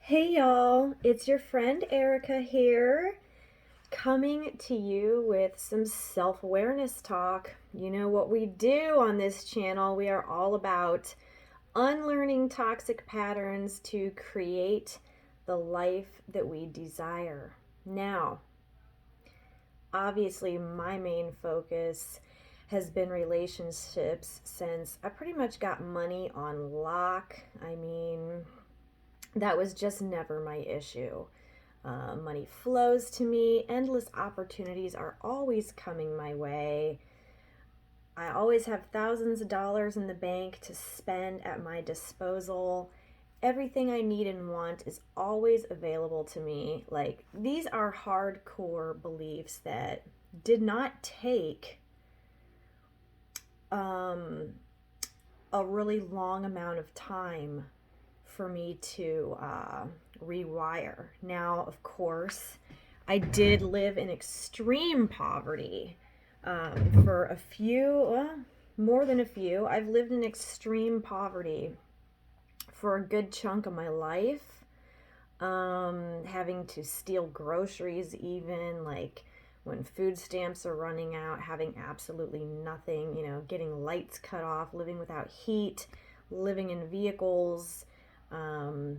Hey y'all, it's your friend Erica here, coming to you with some self awareness talk. You know what we do on this channel? We are all about unlearning toxic patterns to create the life that we desire. Now, obviously, my main focus has been relationships since I pretty much got money on lock. That was just never my issue. Money flows to me, endless opportunities are always coming my way. I always have thousands of dollars in the bank to spend at my disposal. Everything I need and want is always available to me. Like, these are hardcore beliefs that did not take um, a really long amount of time for me to rewire. Now, of course, I did live in extreme poverty for a few, more than a few. I've lived in extreme poverty for a good chunk of my life, having to steal groceries, even like when food stamps are running out, having absolutely nothing, getting lights cut off, living without heat, living in vehicles, um,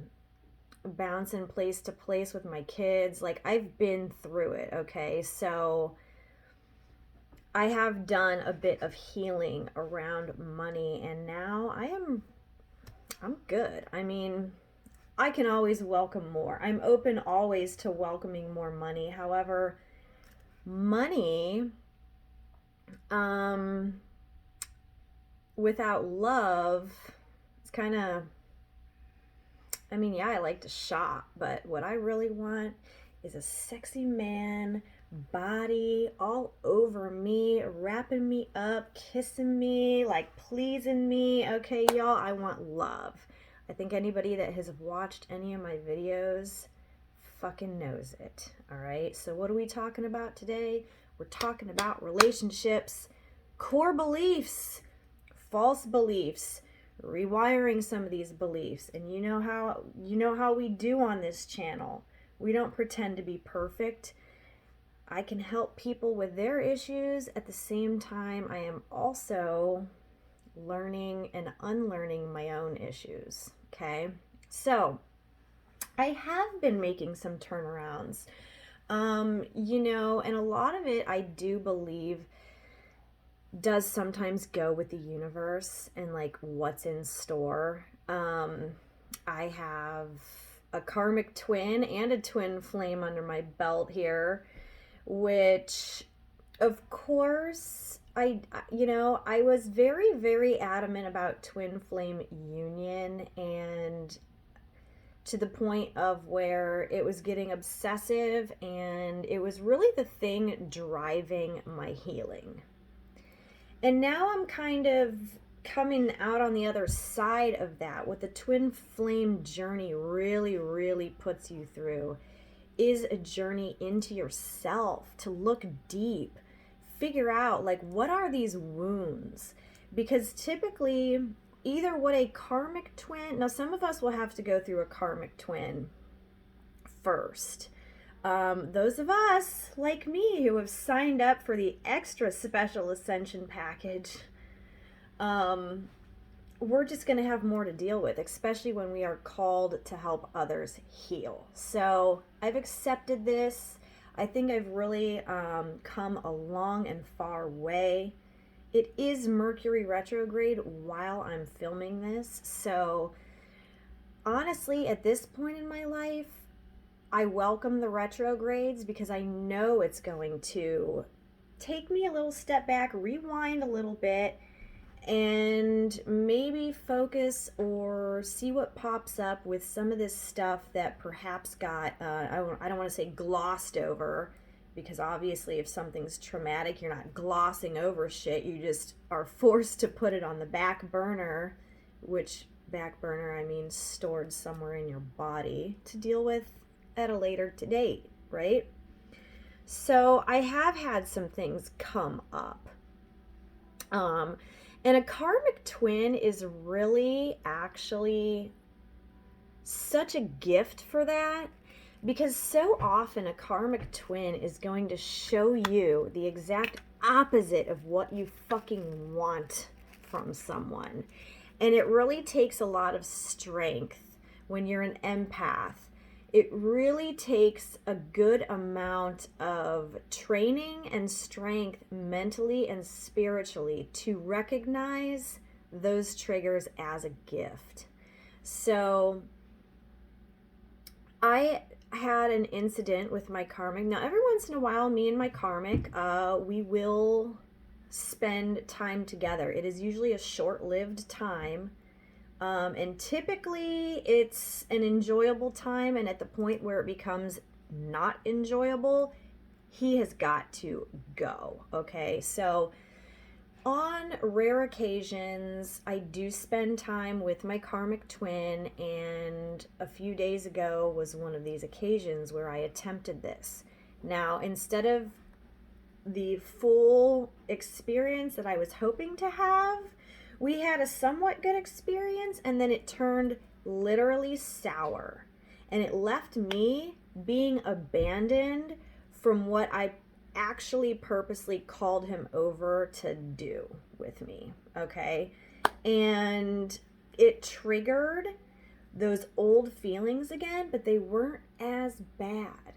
bouncing place to place with my kids. Like, I've been through it, okay? So I have done a bit of healing around money, and now I'm good. I can always welcome more. I'm open always to welcoming more money. However, money um without love, it's kind of, yeah, I like to shop, but what I really want is a sexy man, body all over me, wrapping me up, kissing me, like pleasing me. Okay, y'all, I want love. I think anybody that has watched any of my videos fucking knows it. All right, so what are we talking about today? We're talking about relationships, core beliefs, false beliefs, rewiring some of these beliefs. And you know how we do on this channel. We don't pretend to be perfect. I can help people with their issues. At the same time, I am also learning and unlearning my own issues. Okay? So, I have been making some turnarounds. And a lot of it I do believe does sometimes go with the universe and like what's in store. I have a karmic twin and a twin flame under my belt here, which, of course, I was very, very adamant about twin flame union, and to the point of where it was getting obsessive, and it was really the thing driving my healing. And now I'm kind of coming out on the other side of that. What the twin flame journey really, really puts you through is a journey into yourself, to look deep, figure out like, what are these wounds? Because typically, either what a karmic twin, now some of us will have to go through a karmic twin first. Those of us, like me, who have signed up for the extra special ascension package, um, we're just going to have more to deal with, especially when we are called to help others heal. So I've accepted this. I think I've really come a long and far way. It is Mercury retrograde while I'm filming this. So honestly, at this point in my life, I welcome the retrogrades because I know it's going to take me a little step back, rewind a little bit, and maybe focus or see what pops up with some of this stuff that perhaps got, I don't want to say glossed over, because obviously if something's traumatic, you're not glossing over shit. You just are forced to put it on the back burner, which back burner, I mean stored somewhere in your body to deal with at a later date, right? So I have had some things come up. And a karmic twin is really actually such a gift for that, because so often a karmic twin is going to show you the exact opposite of what you fucking want from someone. And it really takes a lot of strength when you're an empath. It really takes a good amount of training and strength mentally and spiritually to recognize those triggers as a gift. So I had an incident with my karmic. Now, every once in a while, me and my karmic, we will spend time together. It is usually a short-lived time. And typically it's an enjoyable time, and at the point where it becomes not enjoyable, he has got to go. Okay, so on rare occasions, I do spend time with my karmic twin, and a few days ago was one of these occasions where I attempted this. Now, instead of the full experience that I was hoping to have, we had a somewhat good experience, and then it turned literally sour. And it left me being abandoned from what I actually purposely called him over to do with me, okay? And it triggered those old feelings again, but they weren't as bad.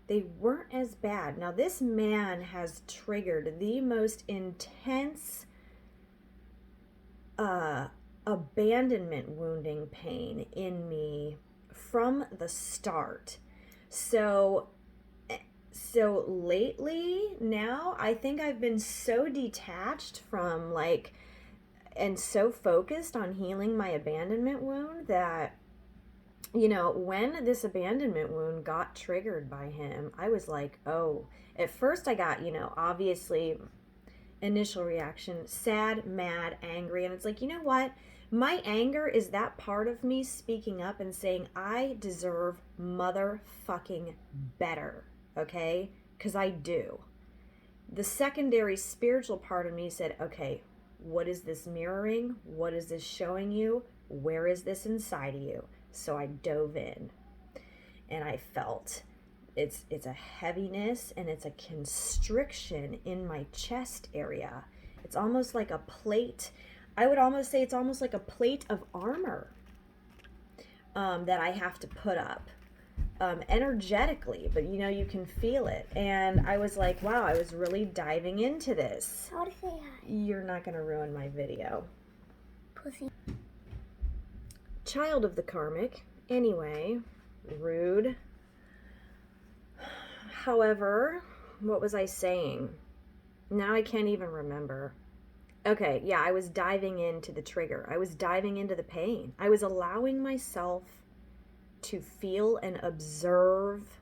They weren't as bad. Now, this man has triggered the most intense abandonment wounding pain in me from the start. So lately now, I think I've been so detached from and so focused on healing my abandonment wound that, when this abandonment wound got triggered by him, I was like, oh, at first I got, obviously initial reaction, sad, mad, angry. And it's like, you know what? My anger is that part of me speaking up and saying, I deserve motherfucking better. Okay? Because I do. The secondary spiritual part of me said, okay, what is this mirroring? What is this showing you? Where is this inside of you? So I dove in, and I felt it's a heaviness, and it's a constriction in my chest area. It's almost like a plate. I would almost say it's almost like a plate of armor that I have to put up energetically, but you can feel it. And I was like, wow, I was really diving into this. How to say hi? You're not going to ruin my video. Pussy. Child of the karmic. Anyway, rude. However, what was I saying? Now I can't even remember. Okay, yeah, I was diving into the trigger. I was diving into the pain. I was allowing myself to feel and observe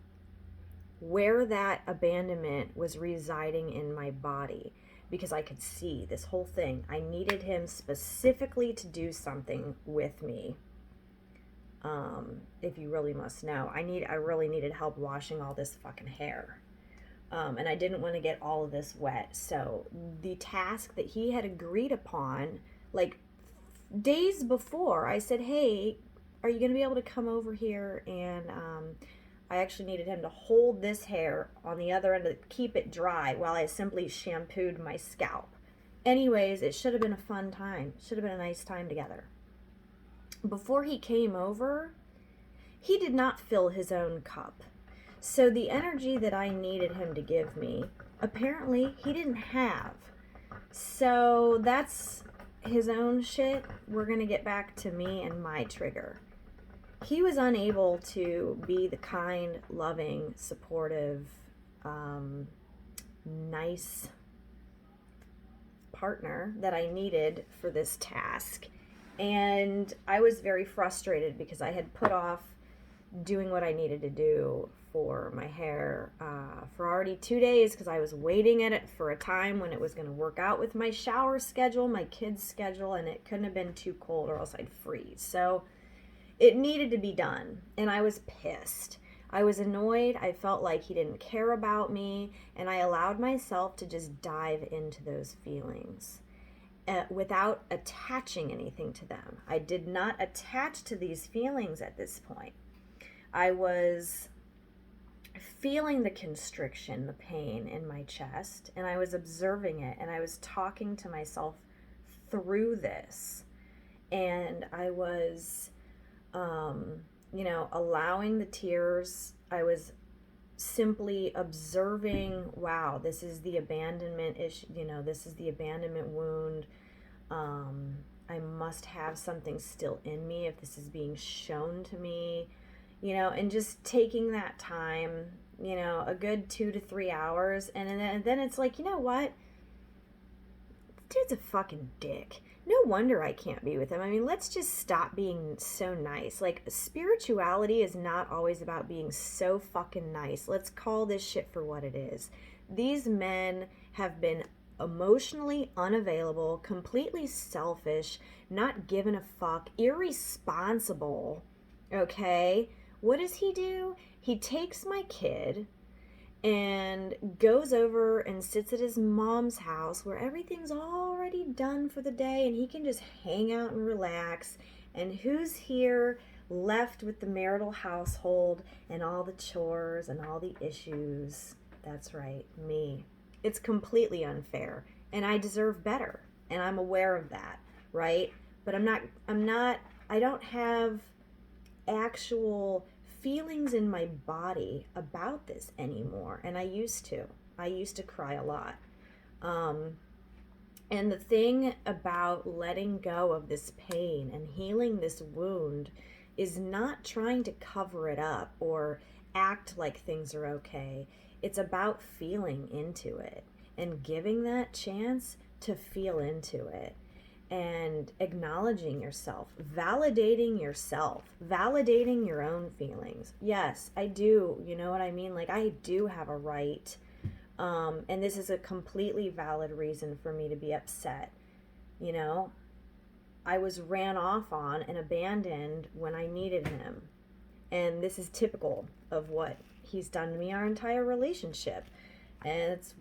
where that abandonment was residing in my body, because I could see this whole thing. I needed him specifically to do something with me. If you really must know, I really needed help washing all this fucking hair. And I didn't want to get all of this wet. So the task that he had agreed upon, like days before, I said, hey, are you going to be able to come over here? And I actually needed him to hold this hair on the other end to keep it dry while I simply shampooed my scalp. Anyways, it should have been a fun time. Should have been a nice time together. Before he came over, he did not fill his own cup. So the energy that I needed him to give me, apparently he didn't have. So that's his own shit. We're going to get back to me and my trigger. He was unable to be the kind, loving, supportive, nice partner that I needed for this task. And I was very frustrated because I had put off doing what I needed to do for my hair for already 2 days, because I was waiting at it for a time when it was going to work out with my shower schedule, my kids' schedule, and it couldn't have been too cold or else I'd freeze. So it needed to be done, and I was pissed. I was annoyed. I felt like he didn't care about me, and I allowed myself to just dive into those feelings. without attaching anything to them. I did not attach to these feelings at this point. I was feeling the constriction, the pain in my chest, and I was observing it, and I was talking to myself through this. And I was, allowing the tears. I was simply observing, wow, this is the abandonment issue, this is the abandonment wound. I must have something still in me if this is being shown to me, and just taking that time, a good 2 to 3 hours. And then it's like, you know what? Dude's a fucking dick. No wonder I can't be with him. I mean, let's just stop being so nice. Like, spirituality is not always about being so fucking nice. Let's call this shit for what it is. These men have been emotionally unavailable, completely selfish, not giving a fuck, irresponsible. Okay? What does he do? He takes my kid and goes over and sits at his mom's house where everything's already done for the day and he can just hang out and relax. And who's here left with the marital household and all the chores and all the issues? That's right, me. It's completely unfair, and I deserve better, and I'm aware of that, right? But I don't have actual feelings in my body about this anymore. And I used to cry a lot. And the thing about letting go of this pain and healing this wound is not trying to cover it up or act like things are okay. It's about feeling into it and giving that chance to feel into it. And acknowledging yourself, validating your own feelings. Yes, I do. You know what I mean? Like, I do have a right. And this is a completely valid reason for me to be upset. I was ran off on and abandoned when I needed him. And this is typical of what he's done to me our entire relationship. And it's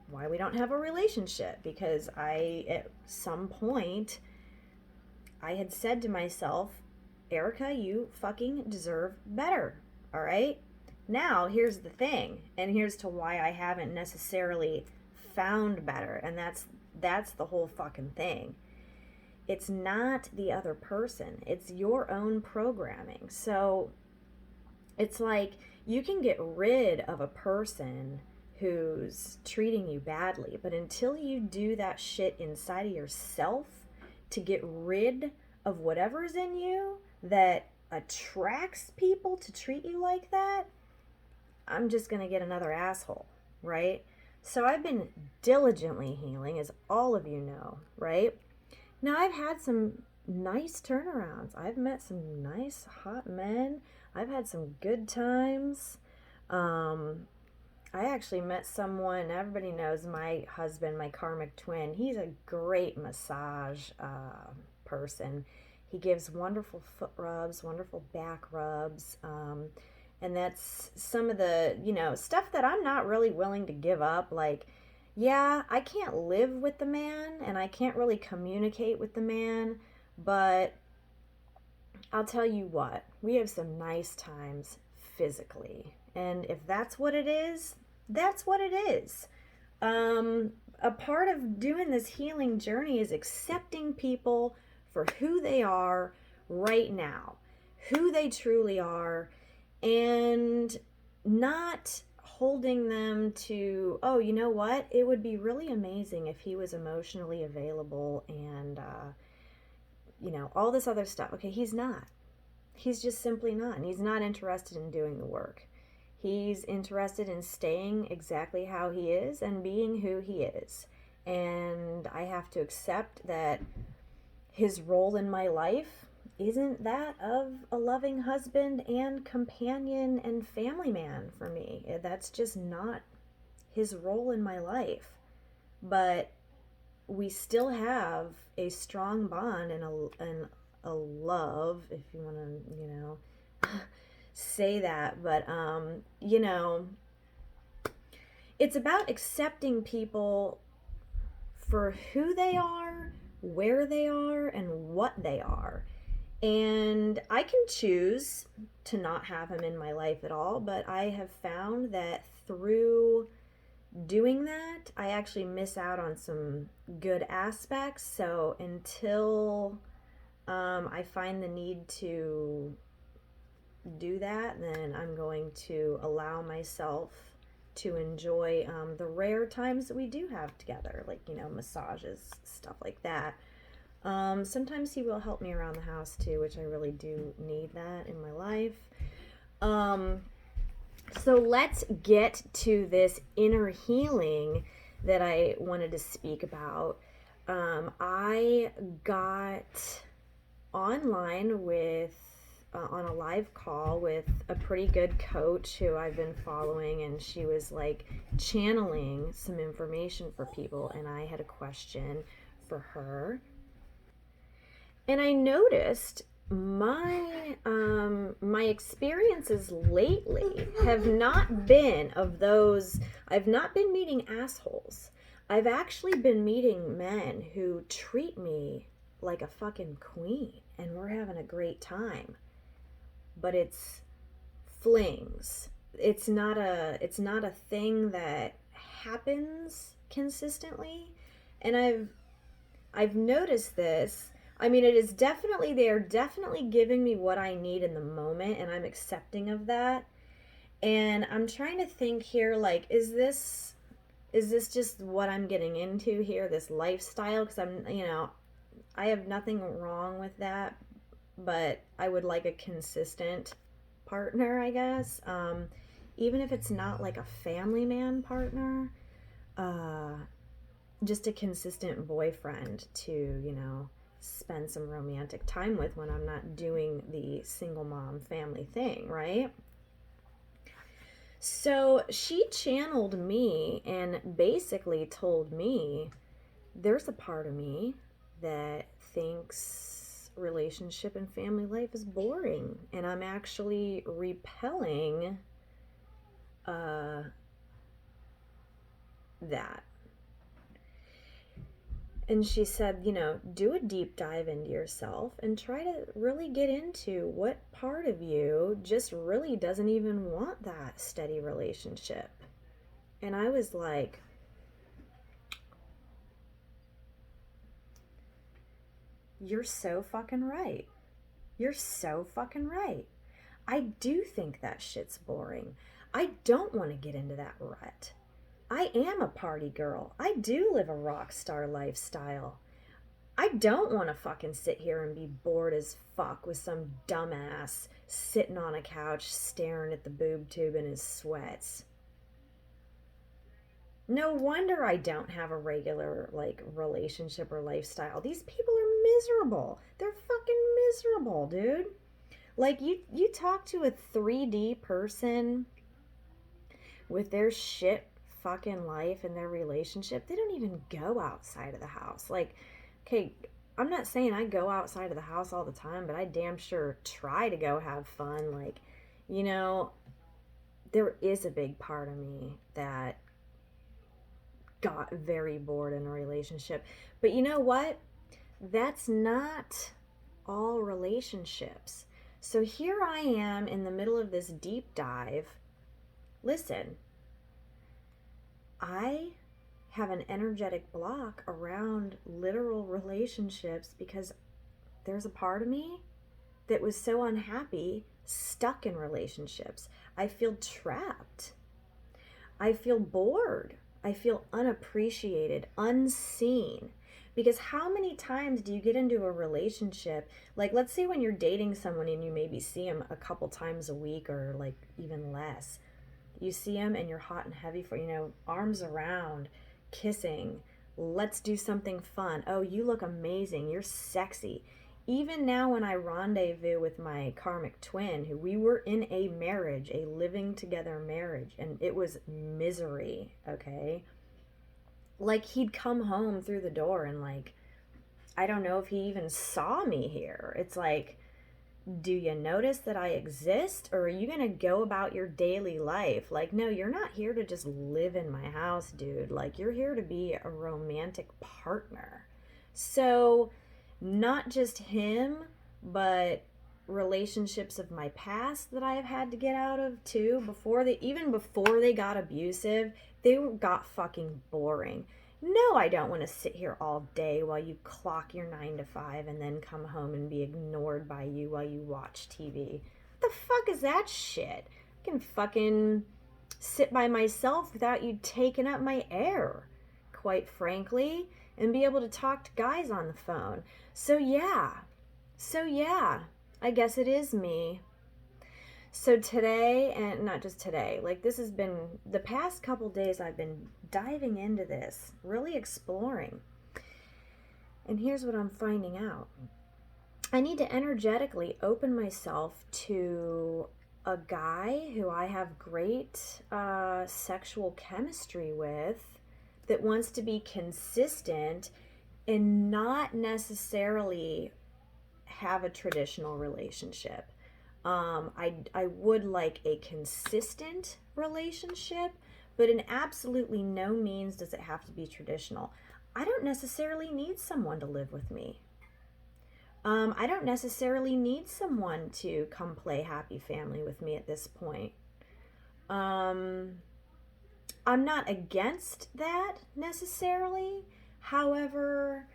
why we don't have a relationship, because at some point I had said to myself, Erica, you fucking deserve better. All right? Now, here's the thing, and here's to why I haven't necessarily found better, and that's the whole fucking thing. It's not the other person. It's your own programming. So it's like you can get rid of a person who's treating you badly, but until you do that shit inside of yourself to get rid of whatever's in you that attracts people to treat you like that, I'm just gonna get another asshole, right? So I've been diligently healing, as all of you know, right? Now, I've had some nice turnarounds. I've met some nice hot men. I've had some good times. I actually met someone, everybody knows my husband, my karmic twin. He's a great massage person. He gives wonderful foot rubs, wonderful back rubs. And that's some of the, stuff that I'm not really willing to give up. Like, yeah, I can't live with the man and I can't really communicate with the man, but I'll tell you what, we have some nice times physically. And if that's what it is, that's what it is. A part of doing this healing journey is accepting people for who they are right now, who they truly are, and not holding them to, oh, you know what? It would be really amazing if he was emotionally available and, all this other stuff. Okay, he's not. He's just simply not. And he's not interested in doing the work. He's interested in staying exactly how he is and being who he is. And I have to accept that his role in my life isn't that of a loving husband and companion and family man for me. That's just not his role in my life. But we still have a strong bond and a love, if you want to, say that. But, it's about accepting people for who they are where they are and what they are. And I can choose to not have him in my life at all, but I have found that through doing that, I actually miss out on some good aspects. So until I find the need to do that, then I'm going to allow myself to enjoy the rare times that we do have together, like, massages, stuff like that. Sometimes he will help me around the house too, which I really do need that in my life. So let's get to this inner healing that I wanted to speak about. I got online on a live call with a pretty good coach who I've been following, and she was like channeling some information for people, and I had a question for her. And I noticed my experiences lately have not been of those. I've not been meeting assholes. I've actually been meeting men who treat me like a fucking queen, and we're having a great time. But it's flings. It's not a thing that happens consistently. And I've noticed this. I mean, they are definitely giving me what I need in the moment, and I'm accepting of that. And I'm trying to think here, like, is this just what I'm getting into here, this lifestyle? Because I have nothing wrong with that, but I would like a consistent partner, I guess. Even if it's not like a family man partner, just a consistent boyfriend to, spend some romantic time with when I'm not doing the single mom family thing, right? So she channeled me and basically told me there's a part of me that thinks relationship and family life is boring, and I'm actually repelling that. And she said, do a deep dive into yourself and try to really get into what part of you just really doesn't even want that steady relationship. And I was like, you're so fucking right. You're so fucking right. I do think that shit's boring. I don't want to get into that rut. I am a party girl. I do live a rock star lifestyle. I don't want to fucking sit here and be bored as fuck with some dumbass sitting on a couch staring at the boob tube in his sweats. No wonder I don't have a regular, like, relationship or lifestyle. These people are miserable. They're fucking miserable, dude. Like, you talk to a 3D person with their shit fucking life and their relationship, they don't even go outside of the house. Like, okay, I'm not saying I go outside of the house all the time, but I damn sure try to go have fun. Like, there is a big part of me that got very bored in a relationship. But you know what? That's not all relationships. So here I am in the middle of this deep dive. Listen, I have an energetic block around literal relationships because there's a part of me that was so unhappy, stuck in relationships. I feel trapped. I feel bored. I feel unappreciated, unseen. Because how many times do you get into a relationship? Like, let's say when you're dating someone and you maybe see them a couple times a week or like even less. You see them and you're hot and heavy for, arms around, kissing. Let's do something fun. Oh, you look amazing. You're sexy. Even now when I rendezvous with my karmic twin, who we were in a marriage, a living together marriage, and it was misery, okay? Like, he'd come home through the door and, like, I don't know if he even saw me here. It's like, do you notice that I exist, or are you going to go about your daily life? Like, no, you're not here to just live in my house, dude. Like, you're here to be a romantic partner. So, not just him, but relationships of my past that I have had to get out of too. Even before they got abusive, got fucking boring. No, I don't want to sit here all day while you clock your 9 to 5 and then come home and be ignored by you while you watch TV. What the fuck is that shit? I can fucking sit by myself without you taking up my air, quite frankly, and be able to talk to guys on the phone. So yeah, I guess it is me. So today, and not just today, like this has been the past couple days, I've been diving into this, really exploring. And here's what I'm finding out: I need to energetically open myself to a guy who I have great sexual chemistry with, that wants to be consistent and not necessarily have a traditional relationship. I would like a consistent relationship, but in absolutely no means does it have to be traditional. I don't necessarily need someone to live with me. I don't necessarily need someone to come play happy family with me at this point. I'm not against that necessarily. However,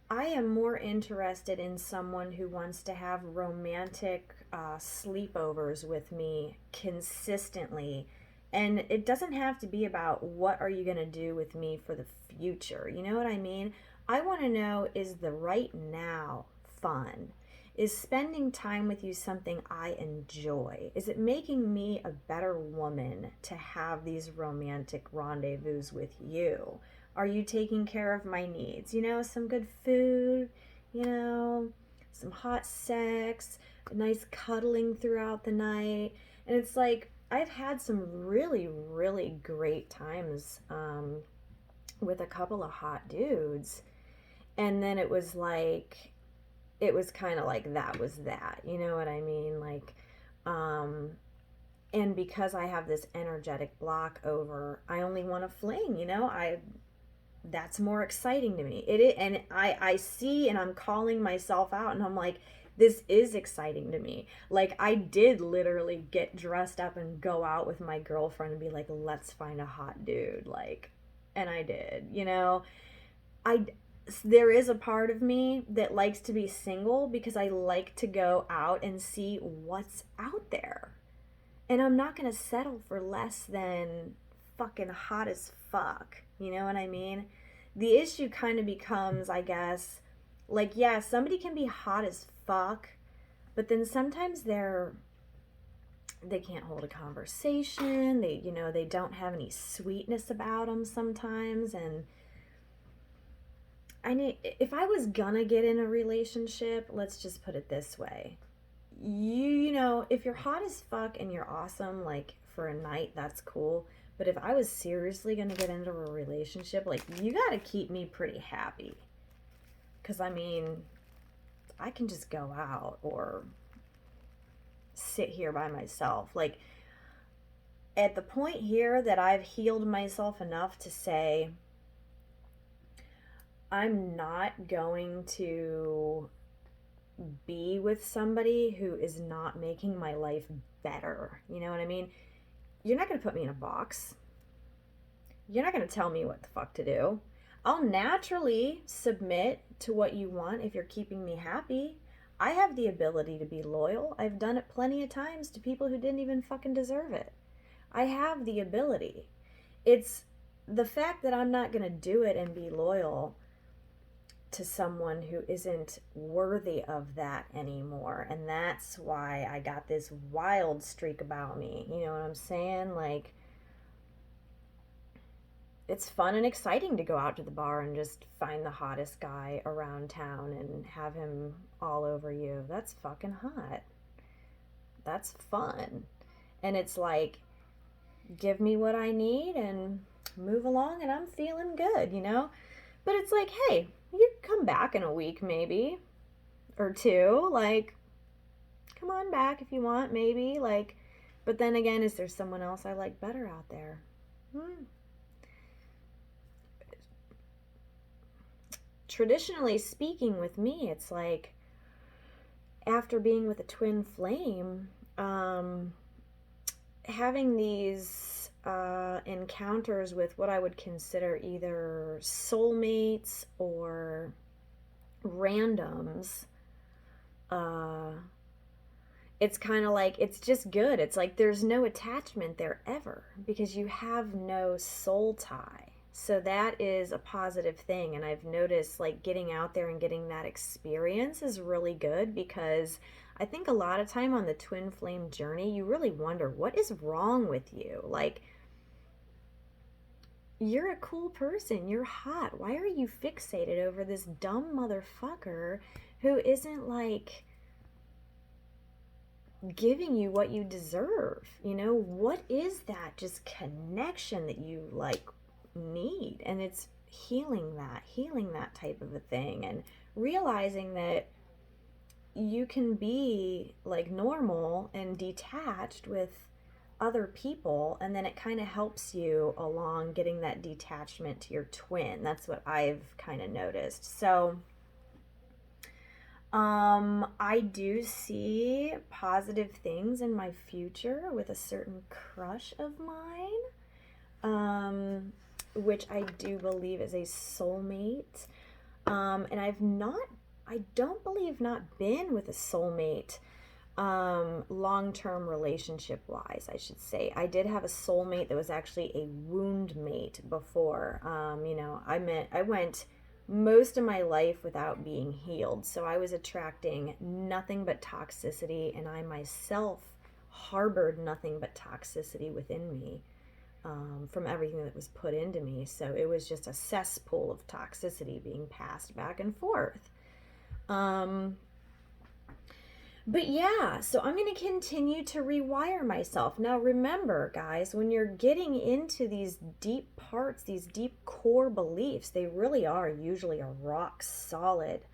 I am more interested in someone who wants to have romantic sleepovers with me consistently. And it doesn't have to be about what are you going to do with me for the future. You know what I mean? I want to know, is the right now fun? Is spending time with you something I enjoy? Is it making me a better woman to have these romantic rendezvous with you? Are you taking care of my needs? You know, some good food, you know, some hot sex, a nice cuddling throughout the night. And it's like, I've had some really, really great times with a couple of hot dudes. And then it was kind of like that was that. You know what I mean? Like, and because I have this energetic block over, I only want to fling, you know? That's more exciting to me. It is, and I see, and I'm calling myself out, and I'm like, this is exciting to me. Like, I did literally get dressed up and go out with my girlfriend and be like, let's find a hot dude. Like, and I did, you know. There is a part of me that likes to be single because I like to go out and see what's out there. And I'm not going to settle for less than fucking hot as fuck. You know what I mean? The issue kind of becomes, I guess, like, yeah, somebody can be hot as fuck, but then sometimes they can't hold a conversation. They don't have any sweetness about them sometimes. And if I was gonna get in a relationship, let's just put it this way. You know, if you're hot as fuck and you're awesome, like, for a night, that's cool. But if I was seriously going to get into a relationship, like, you got to keep me pretty happy. Because, I mean, I can just go out or sit here by myself. Like, at the point here that I've healed myself enough to say, I'm not going to be with somebody who is not making my life better. You know what I mean? You're not going to put me in a box. You're not going to tell me what the fuck to do. I'll naturally submit to what you want if you're keeping me happy. I have the ability to be loyal. I've done it plenty of times to people who didn't even fucking deserve it. I have the ability. It's the fact that I'm not going to do it and be loyal to someone who isn't worthy of that anymore. And that's why I got this wild streak about me. You know what I'm saying? Like, it's fun and exciting to go out to the bar and just find the hottest guy around town and have him all over you. That's fucking hot. That's fun. And it's like, give me what I need and move along and I'm feeling good, you know? But it's like, hey, you come back in a week maybe or two. Like, come on back if you want, maybe. Like, but then again, is there someone else I like better out there? traditionally speaking with me, it's like after being with a twin flame, having these encounters with what I would consider either soulmates or randoms, it's kind of like, it's just good. It's like there's no attachment there ever because you have no soul tie. So that is a positive thing. And I've noticed like getting out there and getting that experience is really good because I think a lot of time on the twin flame journey, you really wonder what is wrong with you. Like, you're a cool person. You're hot. Why are you fixated over this dumb motherfucker who isn't like giving you what you deserve? You know, what is that just connection that you like need? And it's healing that type of a thing and realizing that you can be like normal and detached with other people, and then it kind of helps you along getting that detachment to your twin. That's what I've kind of noticed. So I do see positive things in my future with a certain crush of mine, which I do believe is a soulmate. And I don't believe not been with a soulmate, long-term relationship wise, I should say. I did have a soulmate that was actually a wound mate before. I went most of my life without being healed. So I was attracting nothing but toxicity, and I myself harbored nothing but toxicity within me, from everything that was put into me. So it was just a cesspool of toxicity being passed back and forth. But yeah, so I'm going to continue to rewire myself. Now, remember, guys, when you're getting into these deep parts, these deep core beliefs, they really are usually a rock solid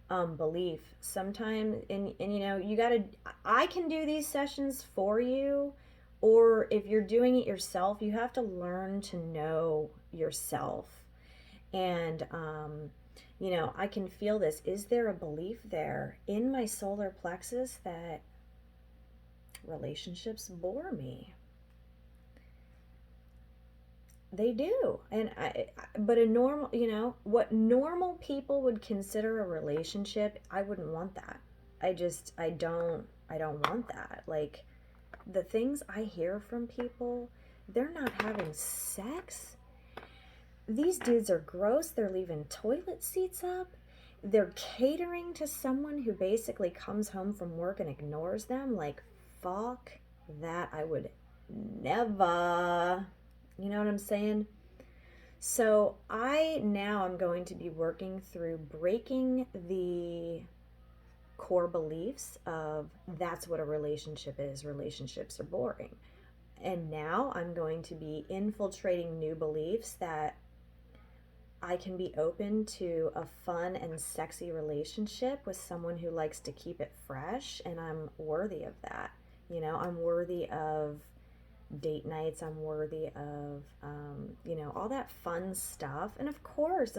belief. Sometimes, and you know, I can do these sessions for you, or if you're doing it yourself, you have to learn to know yourself. And, I can feel this. Is there a belief there in my solar plexus that relationships bore me? They do. But a normal, what normal people would consider a relationship, I wouldn't want that. I don't want that. Like, the things I hear from people, they're not having sex. These dudes are gross. They're leaving toilet seats up. They're catering to someone who basically comes home from work and ignores them. Like, fuck that. I would never. You know what I'm saying? So I'm going to be working through breaking the core beliefs of that's what a relationship is. Relationships are boring. And now I'm going to be infiltrating new beliefs that I can be open to a fun and sexy relationship with someone who likes to keep it fresh, and I'm worthy of that. I'm worthy of date nights. I'm worthy of, all that fun stuff. And of course,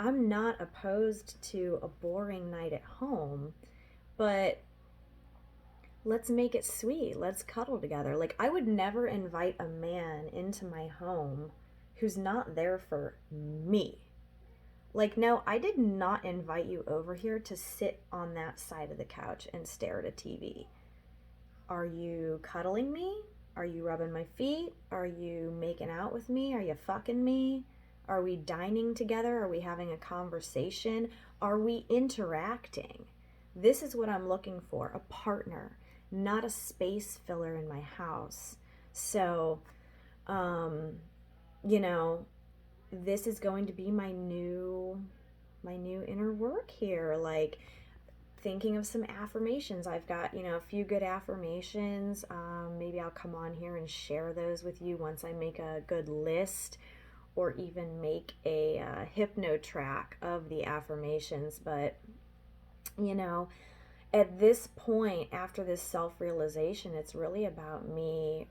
I'm not opposed to a boring night at home, but let's make it sweet. Let's cuddle together. Like, I would never invite a man into my home who's not there for me. Like, no, I did not invite you over here to sit on that side of the couch and stare at a TV. Are you cuddling me? Are you rubbing my feet? Are you making out with me? Are you fucking me? Are we dining together? Are we having a conversation? Are we interacting? This is what I'm looking for, a partner, not a space filler in my house. So, this is going to be my new inner work here. Like, thinking of some affirmations. I've got, a few good affirmations. Maybe I'll come on here and share those with you once I make a good list, or even make a hypno track of the affirmations. But, at this point, after this self-realization, it's really about me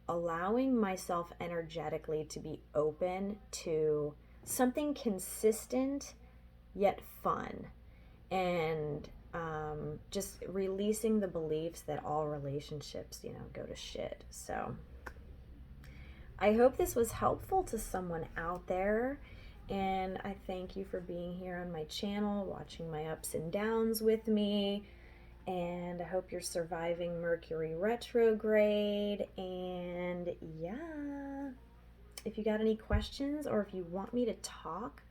allowing myself energetically to be open to something consistent yet fun, and just releasing the beliefs that all relationships, you know, go to shit. So I hope this was helpful to someone out there, and I thank you for being here on my channel, watching my ups and downs with me, and I hope you're surviving Mercury retrograde. And yeah, if you got any questions, or if you want me to talk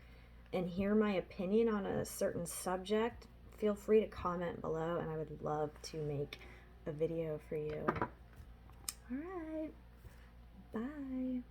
and hear my opinion on a certain subject, feel free to comment below, and I would love to make a video for you. All right, bye.